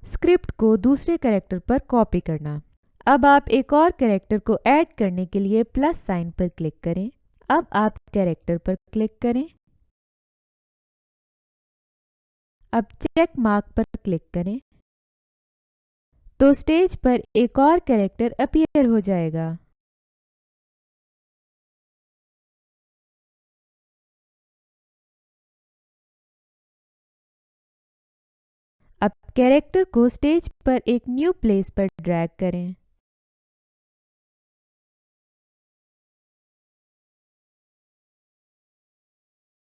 Script को दूसरे character पर कॉपी करना। अब आप एक और कैरेक्टर को ऐड करने के लिए प्लस साइन पर क्लिक करें। अब आप कैरेक्टर पर क्लिक करें। अब चेक मार्क पर क्लिक करें तो स्टेज पर एक और कैरेक्टर अपीयर हो जाएगा। अब कैरेक्टर को स्टेज पर एक न्यू प्लेस पर ड्रैग करें।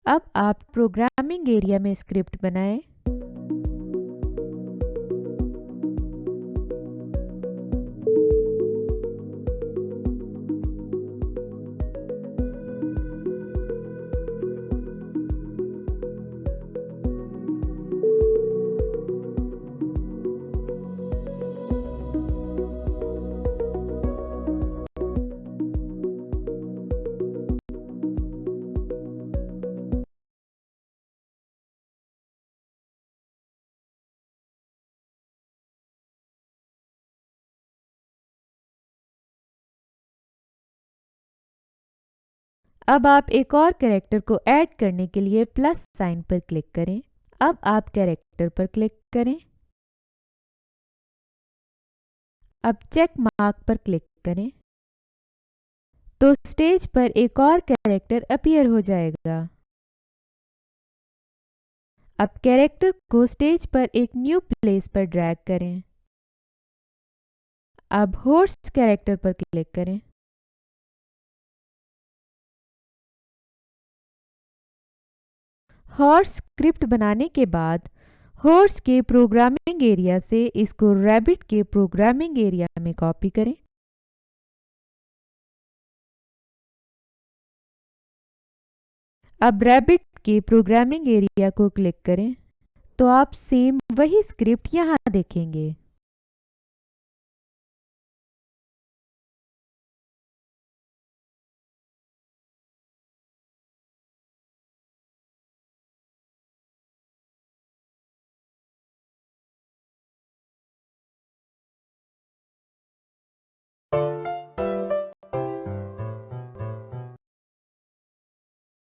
अब आप प्रोग्रामिंग एरिया में स्क्रिप्ट बनाएं। अब आप एक और कैरेक्टर को ऐड करने के लिए प्लस साइन पर क्लिक करें। अब आप कैरेक्टर पर क्लिक करें। अब चेक मार्क पर क्लिक करें तो स्टेज पर एक और कैरेक्टर अपीयर हो जाएगा। अब कैरेक्टर को स्टेज पर एक न्यू प्लेस पर ड्रैग करें। अब हॉर्स कैरेक्टर पर क्लिक करें। हॉर्स स्क्रिप्ट बनाने के बाद हॉर्स के प्रोग्रामिंग एरिया से इसको रैबिट के प्रोग्रामिंग एरिया में कॉपी करें। अब रैबिट के प्रोग्रामिंग एरिया को क्लिक करें तो आप सेम वही स्क्रिप्ट यहाँ देखेंगे।